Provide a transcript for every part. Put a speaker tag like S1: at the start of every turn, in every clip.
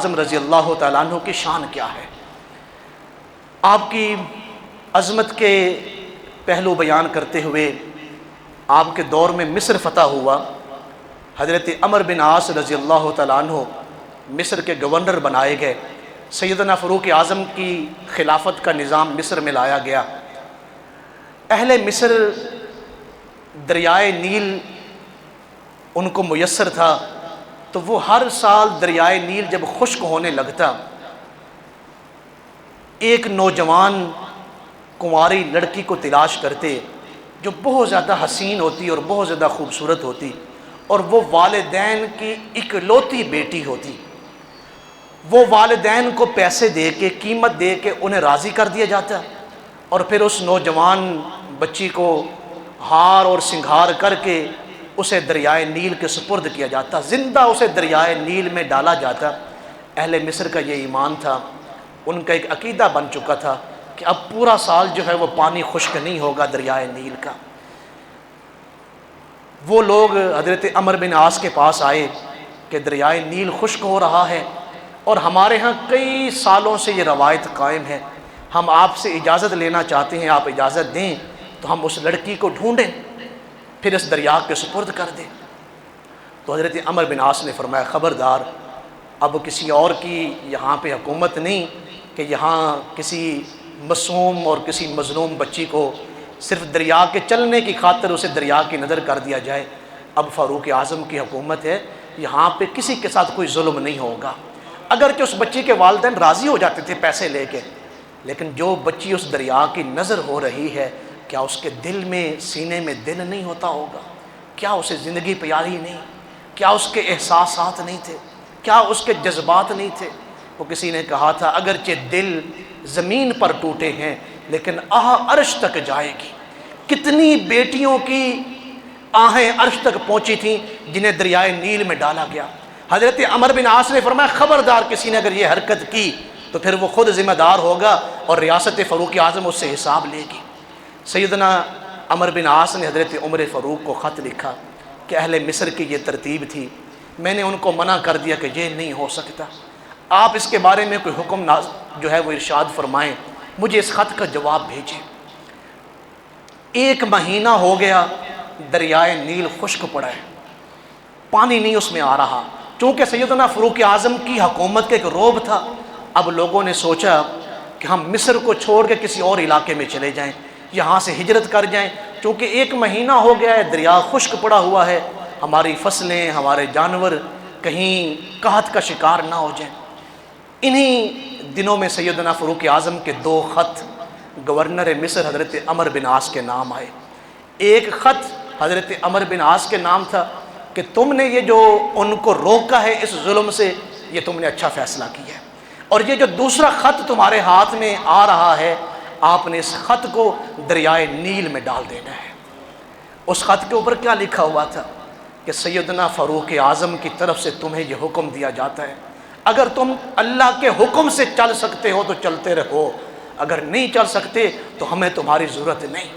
S1: اعظم رضی اللہ تعالیٰ عنہ کی شان کیا ہے؟ آپ کی عظمت کے پہلو بیان کرتے ہوئے آپ کے دور میں مصر فتح ہوا. حضرت عمر بن عاص رضی اللہ تعالیٰ عنہ مصر کے گورنر بنائے گئے. سیدنا فاروق اعظم کی خلافت کا نظام مصر میں لایا گیا. اہل مصر دریائے نیل ان کو میسر تھا، تو وہ ہر سال دریائے نیل جب خشک ہونے لگتا، ایک نوجوان کنواری لڑکی کو تلاش کرتے جو بہت زیادہ حسین ہوتی اور بہت زیادہ خوبصورت ہوتی، اور وہ والدین کی اکلوتی بیٹی ہوتی. وہ والدین کو پیسے دے کے، قیمت دے کے انہیں راضی کر دیا جاتا، اور پھر اس نوجوان بچی کو ہار اور سنگھار کر کے اسے دریائے نیل کے سپرد کیا جاتا، زندہ اسے دریائے نیل میں ڈالا جاتا. اہل مصر کا یہ ایمان تھا، ان کا ایک عقیدہ بن چکا تھا کہ اب پورا سال جو ہے وہ پانی خشک نہیں ہوگا دریائے نیل کا. وہ لوگ حضرت عمر بن عاص کے پاس آئے کہ دریائے نیل خشک ہو رہا ہے، اور ہمارے ہاں کئی سالوں سے یہ روایت قائم ہے، ہم آپ سے اجازت لینا چاہتے ہیں، آپ اجازت دیں تو ہم اس لڑکی کو ڈھونڈیں، پھر اس دریا کے سپرد کر دیں. تو حضرت عمر بن عاص نے فرمایا خبردار، اب کسی اور کی یہاں پہ حکومت نہیں کہ یہاں کسی معصوم اور کسی مظلوم بچی کو صرف دریا کے چلنے کی خاطر اسے دریا کی نظر کر دیا جائے. اب فاروق اعظم کی حکومت ہے، یہاں پہ کسی کے ساتھ کوئی ظلم نہیں ہوگا. اگرچہ اس بچی کے والدین راضی ہو جاتے تھے پیسے لے کے، لیکن جو بچی اس دریا کی نظر ہو رہی ہے، کیا اس کے دل میں، سینے میں دل نہیں ہوتا ہوگا؟ کیا اسے زندگی پیاری نہیں؟ کیا اس کے احساسات نہیں تھے؟ کیا اس کے جذبات نہیں تھے؟ وہ کسی نے کہا تھا اگرچہ دل زمین پر ٹوٹے ہیں لیکن آہ عرش تک جائے گی. کتنی بیٹیوں کی آہیں عرش تک پہنچی تھیں جنہیں دریائے نیل میں ڈالا گیا. حضرت عمر بن عاص نے فرمایا خبردار، کسی نے اگر یہ حرکت کی تو پھر وہ خود ذمہ دار ہوگا اور ریاست فاروق اعظم اس سے حساب لے گی. سیدنا عمر بن عاص نے حضرت عمر فاروق کو خط لکھا کہ اہل مصر کی یہ ترتیب تھی، میں نے ان کو منع کر دیا کہ یہ نہیں ہو سکتا، آپ اس کے بارے میں کوئی حکم جو ہے وہ ارشاد فرمائیں، مجھے اس خط کا جواب بھیجیں. 1 مہینہ ہو گیا دریائے نیل خشک پڑا ہے، پانی نہیں اس میں آ رہا. چونکہ سیدنا فاروق اعظم کی حکومت کا ایک رعب تھا، اب لوگوں نے سوچا کہ ہم مصر کو چھوڑ کے کسی اور علاقے میں چلے جائیں، یہاں سے ہجرت کر جائیں، چونکہ 1 مہینہ ہو گیا ہے دریا خشک پڑا ہوا ہے، ہماری فصلیں، ہمارے جانور کہیں قحط کا شکار نہ ہو جائیں. انہی دنوں میں سیدنا فاروق اعظم کے 2 خط گورنر مصر حضرت عمر بن عاص کے نام آئے. ایک خط حضرت عمر بن عاص کے نام تھا کہ تم نے یہ جو ان کو روکا ہے اس ظلم سے، یہ تم نے اچھا فیصلہ کیا ہے، اور یہ جو دوسرا خط تمہارے ہاتھ میں آ رہا ہے، آپ نے اس خط کو دریائے نیل میں ڈال دینا ہے. اس خط کے اوپر کیا لکھا ہوا تھا کہ سیدنا فاروق اعظم کی طرف سے تمہیں یہ حکم دیا جاتا ہے، اگر تم اللہ کے حکم سے چل سکتے ہو تو چلتے رہو، اگر نہیں چل سکتے تو ہمیں تمہاری ضرورت نہیں.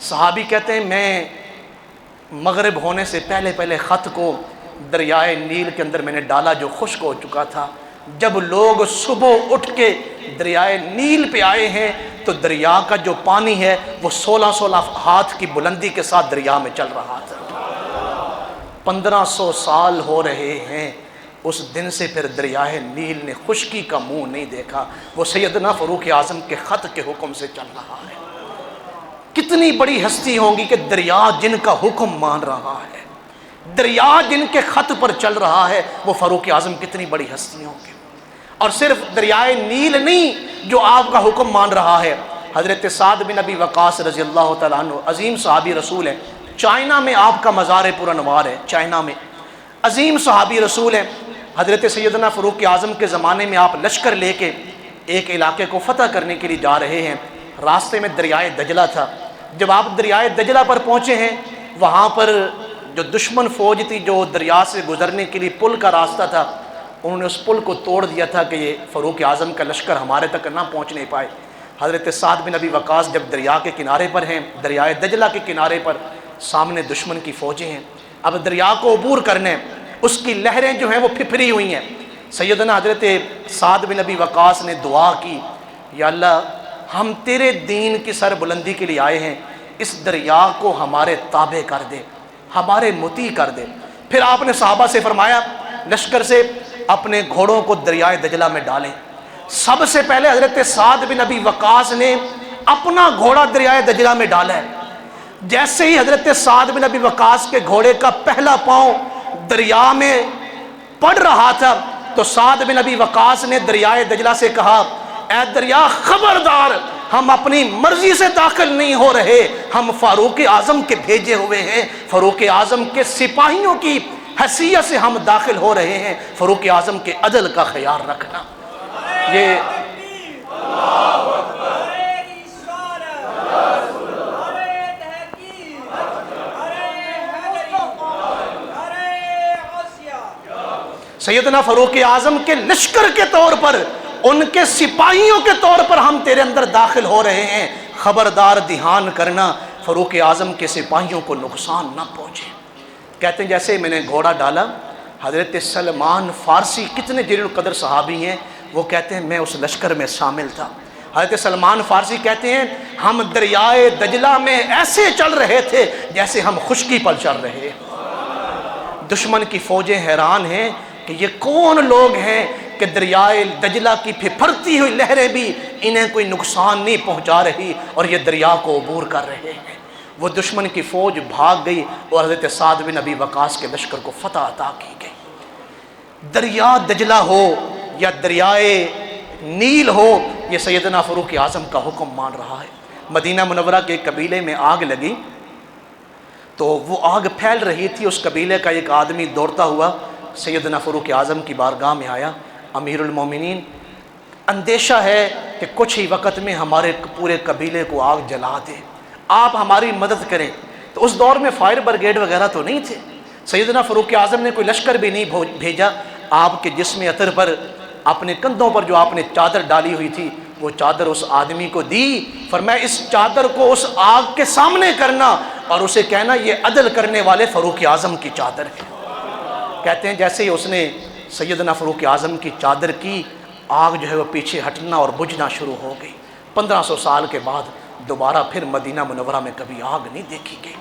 S1: صحابی کہتے ہیں میں مغرب ہونے سے پہلے خط کو دریائے نیل کے اندر میں نے ڈالا جو خشک ہو چکا تھا. جب لوگ صبح اٹھ کے دریائے نیل پہ آئے ہیں تو دریا کا جو پانی ہے وہ 16 ہاتھ کی بلندی کے ساتھ دریا میں چل رہا تھا. 1500 سال ہو رہے ہیں اس دن سے پھر دریائے نیل نے خشکی کا منہ نہیں دیکھا، وہ سیدنا فاروق اعظم کے خط کے حکم سے چل رہا ہے. کتنی بڑی ہستی ہوں گی کہ دریا جن کا حکم مان رہا ہے، دریا جن کے خط پر چل رہا ہے، وہ فاروق اعظم کتنی بڑی ہستی ہوں گے. اور صرف دریائے نیل نہیں جو آپ کا حکم مان رہا ہے، حضرت سعد بن ابی وقاص رضی اللہ تعالیٰ عنہ عظیم صحابی رسول ہیں، چائنا میں آپ کا مزار پر انوار ہے، چائنا میں عظیم صحابی رسول ہیں. حضرت سیدنا فاروق اعظم کے زمانے میں آپ لشکر لے کے ایک علاقے کو فتح کرنے کے لیے جا رہے ہیں، راستے میں دریائے دجلہ تھا. جب آپ دریائے دجلہ پر پہنچے ہیں، وہاں پر جو دشمن فوج تھی جو دریا سے گزرنے کے لیے پل کا راستہ تھا، انہوں نے اس پل کو توڑ دیا تھا کہ یہ فاروق اعظم کا لشکر ہمارے تک نہ پہنچنے پائے. حضرت سعد بن ابی وقاص جب دریا کے کنارے پر ہیں، دریائے دجلہ کے کنارے پر، سامنے دشمن کی فوجیں ہیں، اب دریا کو عبور کرنے، اس کی لہریں جو ہیں وہ پھپھری ہوئی ہیں، سیدنا حضرت سعد بن ابی وقاص نے دعا کی، یا اللہ ہم تیرے دین کی سر بلندی کے لیے آئے ہیں، اس دریا کو ہمارے تابع کر دے، ہمارے مطیع کر دے۔ پھر آپ نے صحابہ سے فرمایا لشکر سے اپنے گھوڑوں کو دریائے دجلہ میں ڈالیں۔ سب سے پہلے حضرت سعد بن ابی وقاص نے اپنا گھوڑا دریائے دجلہ میں ڈالا ہے۔ جیسے ہی حضرت سعد بن ابی وقاص کے گھوڑے کا پہلا پاؤں دریا میں پڑ رہا تھا تو سعد بن ابی وقاص نے دریائے دجلہ سے کہا، اے دریا خبردار، ہم اپنی مرضی سے داخل نہیں ہو رہے، ہم فاروق اعظم کے بھیجے ہوئے ہیں، فاروق اعظم کے سپاہیوں کی حیثیت سے ہم داخل ہو رہے ہیں، فاروق اعظم کے عدل کا خیال رکھنا۔ یہ سیدنا فاروق اعظم کے لشکر کے طور پر، ان کے سپاہیوں کے طور پر ہم تیرے اندر داخل ہو رہے ہیں، خبردار دھیان کرنا فاروق اعظم کے سپاہیوں کو نقصان نہ پہنچے۔ کہتے ہیں جیسے میں نے گھوڑا ڈالا، حضرت سلمان فارسی کتنے جلیل القدر صحابی ہیں، وہ کہتے ہیں میں اس لشکر میں شامل تھا۔ حضرت سلمان فارسی کہتے ہیں ہم دریائے دجلہ میں ایسے چل رہے تھے جیسے ہم خشکی پر چل رہے ہیں۔ دشمن کی فوجیں حیران ہیں کہ یہ کون لوگ ہیں کہ دریائے دجلہ کی پھرتی ہوئی لہریں بھی انہیں کوئی نقصان نہیں پہنچا رہی اور یہ دریا کو عبور کر رہے ہیں۔ وہ دشمن کی فوج بھاگ گئی اور حضرت سعد بن ابی وقاص کے لشکر کو فتح عطا کی گئی۔ دریا دجلہ ہو یا دریائے نیل ہو، یہ سیدنا فاروق اعظم کا حکم مان رہا ہے۔ مدینہ منورہ کے قبیلے میں آگ لگی تو وہ آگ پھیل رہی تھی، اس قبیلے کا ایک آدمی دوڑتا ہوا سیدنا فاروق اعظم کی بارگاہ میں آیا، امیر المومنین اندیشہ ہے کہ کچھ ہی وقت میں ہمارے پورے قبیلے کو آگ جلا دے، آپ ہماری مدد کریں۔ تو اس دور میں فائر بریگیڈ وغیرہ تو نہیں تھے، سیدنا فاروق اعظم نے کوئی لشکر بھی نہیں بھیجا، آپ کے جسم اطہر پر، اپنے کندھوں پر جو آپ نے چادر ڈالی ہوئی تھی وہ چادر اس آدمی کو دی، فرمایا اس چادر کو اس آگ کے سامنے کرنا اور اسے کہنا یہ عدل کرنے والے فاروق اعظم کی چادر ہے۔ کہتے ہیں جیسے ہی اس نے سیدنا فاروق اعظم کی چادر کی، آگ جو ہے وہ پیچھے ہٹنا اور بجھنا شروع ہو گئی۔ 1500 سال کے بعد دوبارہ پھر مدینہ منورہ میں کبھی آگ نہیں دیکھی گئی۔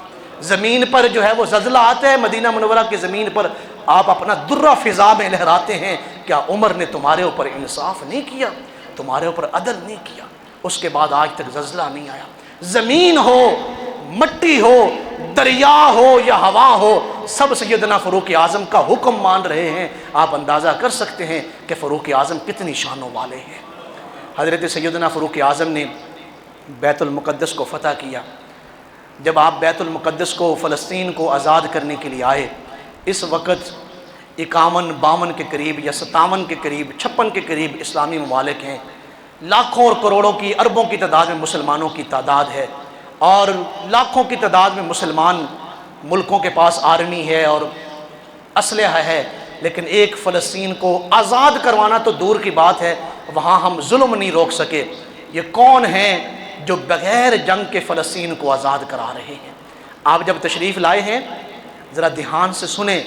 S1: زمین پر جو ہے وہ زلزلہ آتا ہے، مدینہ منورہ کی زمین پر آپ اپنا درہ فضا میں لہراتے ہیں، کیا عمر نے تمہارے اوپر انصاف نہیں کیا، تمہارے اوپر عدل نہیں کیا؟ اس کے بعد آج تک زلزلہ نہیں آیا۔ زمین ہو، مٹی ہو، دریا ہو یا ہوا ہو، سب سیدنا فاروق اعظم کا حکم مان رہے ہیں۔ آپ اندازہ کر سکتے ہیں کہ فاروق اعظم کتنی شانوں والے ہیں۔ حضرت سیدنا فاروق اعظم نے بیت المقدس کو فتح کیا۔ جب آپ بیت المقدس کو، فلسطین کو آزاد کرنے کے لیے آئے، اس وقت 51-52 کے قریب یا 57 کے قریب، 56 کے قریب اسلامی ممالک ہیں، لاکھوں اور کروڑوں کی، اربوں کی تعداد میں مسلمانوں کی تعداد ہے، اور لاکھوں کی تعداد میں مسلمان ملکوں کے پاس آرمی ہے اور اسلحہ ہے، لیکن ایک فلسطین کو آزاد کروانا تو دور کی بات ہے، وہاں ہم ظلم نہیں روک سکے۔ یہ کون ہیں جو بغیر جنگ کے فلسطین کو آزاد کرا رہے ہیں؟ آپ جب تشریف لائے ہیں ذرا دھیان سے سنیں،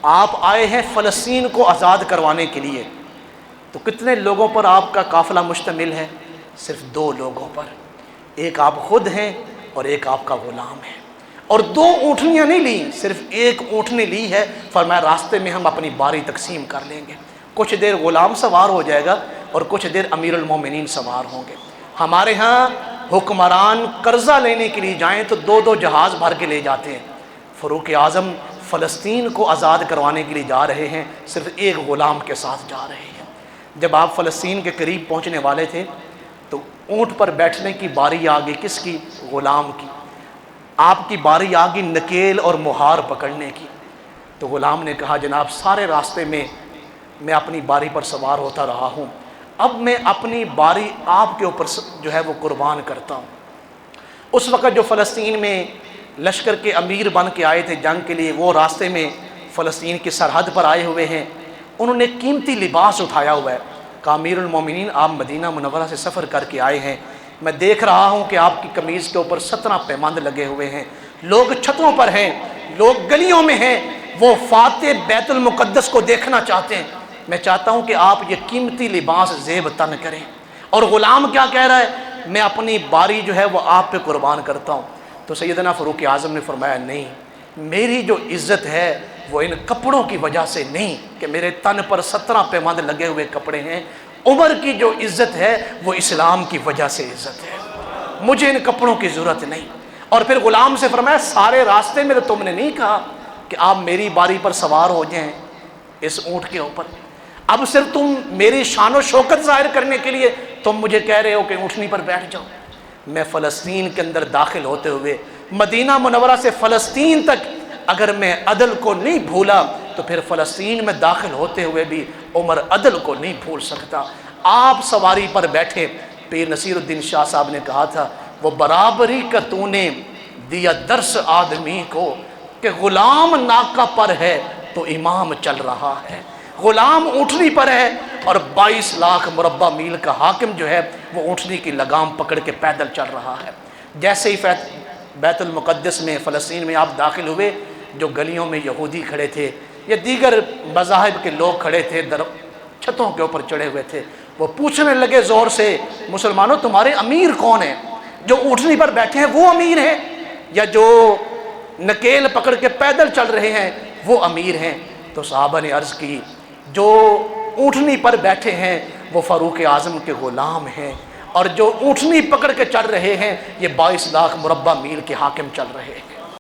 S1: آپ آئے ہیں فلسطین کو آزاد کروانے کے لیے، تو کتنے لوگوں پر آپ کا قافلہ مشتمل ہے؟ صرف 2 لوگوں پر، ایک آپ خود ہیں اور ایک آپ کا غلام ہے، اور 2 اونٹنیاں نہیں لیں، صرف 1 اونٹنی لی ہے، فرمایا راستے میں ہم اپنی باری تقسیم کر لیں گے، کچھ دیر غلام سوار ہو جائے گا اور کچھ دیر امیر المومنین سوار ہوں گے۔ ہمارے ہاں حکمران قرضہ لینے کے لیے جائیں تو 2 جہاز بھر کے لے جاتے ہیں، فاروق اعظم فلسطین کو آزاد کروانے کے لیے جا رہے ہیں، صرف 1 غلام کے ساتھ جا رہے ہیں۔ جب آپ فلسطین کے قریب پہنچنے والے تھے تو اونٹ پر بیٹھنے کی باری آ گئی، کس کی؟ غلام کی۔ آپ کی باری آ گئی نکیل اور مہار پکڑنے کی، تو غلام نے کہا جناب سارے راستے میں میں اپنی باری پر سوار ہوتا رہا ہوں، اب میں اپنی باری آپ کے اوپر جو ہے وہ قربان کرتا ہوں۔ اس وقت جو فلسطین میں لشکر کے امیر بن کے آئے تھے جنگ کے لیے، وہ راستے میں فلسطین کی سرحد پر آئے ہوئے ہیں، انہوں نے قیمتی لباس اٹھایا ہوا ہے، کہا امیر المومنین آپ مدینہ منورہ سے سفر کر کے آئے ہیں، میں دیکھ رہا ہوں کہ آپ کی قمیض کے اوپر 17 پیماند لگے ہوئے ہیں، لوگ چھتوں پر ہیں، لوگ گلیوں میں ہیں، وہ فاتح بیت المقدس کو دیکھنا چاہتے ہیں، میں چاہتا ہوں کہ آپ یہ قیمتی لباس زیب تن کریں۔ اور غلام کیا کہہ رہا ہے؟ میں اپنی باری جو ہے وہ آپ پہ قربان کرتا ہوں۔ تو سیدنا فاروق اعظم نے فرمایا نہیں، میری جو عزت ہے وہ ان کپڑوں کی وجہ سے نہیں کہ میرے تن پر 17 پیماند لگے ہوئے کپڑے ہیں، عمر کی جو عزت ہے وہ اسلام کی وجہ سے عزت ہے، مجھے ان کپڑوں کی ضرورت نہیں۔ اور پھر غلام سے فرمایا سارے راستے میں تو تم نے نہیں کہا کہ آپ میری باری پر سوار ہو جائیں اس اونٹ کے اوپر، اب صرف تم میری شان و شوکت ظاہر کرنے کے لیے تم مجھے کہہ رہے ہو کہ اونٹنی پر بیٹھ جاؤ۔ میں فلسطین کے اندر داخل ہوتے ہوئے مدینہ منورہ سے فلسطین تک اگر میں عدل کو نہیں بھولا تو پھر فلسطین میں داخل ہوتے ہوئے بھی عمر عدل کو نہیں بھول سکتا۔ آپ سواری پر بیٹھے، پیر نصیر الدین شاہ صاحب نے کہا تھا وہ برابری کا تو نے دیا درس آدمی کو کہ غلام ناکہ پر ہے تو امام چل رہا ہے، غلام اونٹنی پر ہے اور 22 لاکھ مربع میل کا حاکم جو ہے وہ اونٹنی کی لگام پکڑ کے پیدل چل رہا ہے۔ جیسے ہی بیت المقدس میں فلسطین میں آپ داخل ہوئے، جو گلیوں میں یہودی کھڑے تھے یا دیگر مذاہب کے لوگ کھڑے تھے، چھتوں کے اوپر چڑھے ہوئے تھے، وہ پوچھنے لگے زور سے مسلمانوں تمہارے امیر کون ہیں؟ جو اونٹنی پر بیٹھے ہیں وہ امیر ہیں یا جو نکیل پکڑ کے پیدل چل رہے ہیں وہ امیر ہیں؟ تو صحابہ نے عرض کی جو اونٹنی پر بیٹھے ہیں وہ فاروق اعظم کے غلام ہیں، اور جو اونٹنی پکڑ کے چل رہے ہیں یہ 22 لاکھ مربع میل کے حاکم چل رہے ہیں۔